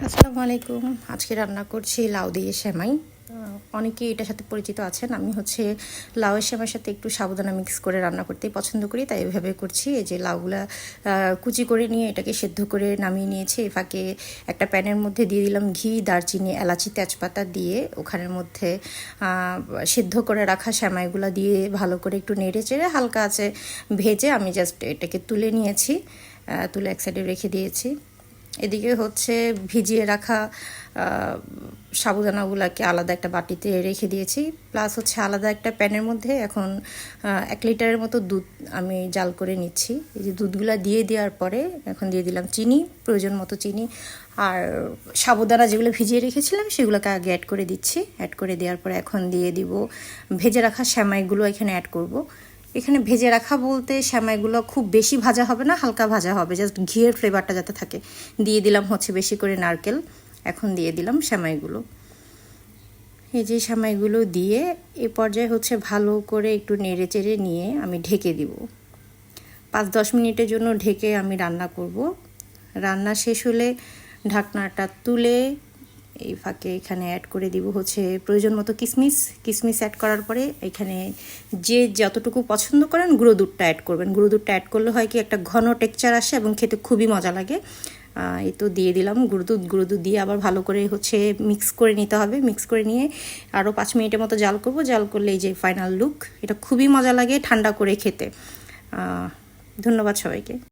আসসালামু আলাইকুম। আজকে রান্না করছি লাউ দিয়ে সেমাই। অনেকেই এটার সাথে পরিচিত আছেন। আমি লাউয়ের সেমাইয়ের সাথে একটু সাবুদানা মিক্স করে রান্না করতেই পছন্দ করি, তাই এভাবে করছি। এই যে লাউগুলা কুচি করে নিয়ে এটাকে সেদ্ধ করে নামিয়ে নিয়েছি। এই ফাঁকে একটা প্যানের মধ্যে দিয়ে দিলাম ঘি, দারচিনি, এলাচি, তেজপাতা দিয়ে ওখানের মধ্যে সেদ্ধ করে রাখা সেমাইগুলো দিয়ে ভালো করে একটু নেড়ে চেড়ে হালকা আছে ভেজে আমি জাস্ট এটাকে তুলে নিয়েছি। তুলে এক সাইডে রেখে দিয়েছি। এদিকে ভিজিয়ে রাখা সাবুদানাগুলোকে আলাদা একটা বাটিতে রেখে দিয়েছি। প্লাস আলাদা একটা প্যানের মধ্যে এখন 1 লিটারের মতো দুধ আমি জাল করে নিচ্ছি। এই যে দুধগুলা দিয়ে দেওয়ার পরে এখন দিয়ে দিলাম চিনি, প্রয়োজন মতো চিনি, আর সাবুদানা যেগুলো ভিজিয়ে রেখেছিলাম সেগুলোকে আগে অ্যাড করে দিচ্ছি। অ্যাড করে দেওয়ার পরে এখন দিয়ে দিব ভেজে রাখা সেমাইগুলো এখানে অ্যাড করব। এখানে ভেজে রাখা বলতে সেমাইগুলো খুব বেশি ভাজা হবে না, হালকা ভাজা হবে, জাস্ট ঘিয়ের ফ্লেভারটা যাতে থাকে। দিয়ে দিলাম বেশি করে নারকেল। এখন দিয়ে দিলাম সেমাইগুলো। এই যে সেমাইগুলো দিয়ে এ পর্যায়ে ভালো করে একটু নেড়ে চেড়ে নিয়ে আমি ঢেকে দিব। 5-10 মিনিটের জন্য ঢেকে আমি রান্না করব। রান্না শেষ হলে ঢাকনাটা তুলে এই ফাঁকে এখানে অ্যাড করে দিব প্রয়োজন মতো কিশমিশ অ্যাড করার পরে এখানে যে যতটুকু পছন্দ করেন গুঁড়ো দুধটা অ্যাড করবেন। গুঁড়ো দুধটা অ্যাড করলে হয় কি একটা ঘন টেক্সচার আসে এবং খেতে খুবই মজা লাগে। এই তো দিয়ে দিলাম গুঁড়ো দুধ দিয়ে আবার ভালো করে মিক্স করে নিতে হবে। মিক্স করে নিয়ে আরও 5 মিনিটের মতো জাল করব। জাল করলে এই যে ফাইনাল লুক, এটা খুবই মজা লাগে ঠান্ডা করে খেতে। ধন্যবাদ সবাইকে।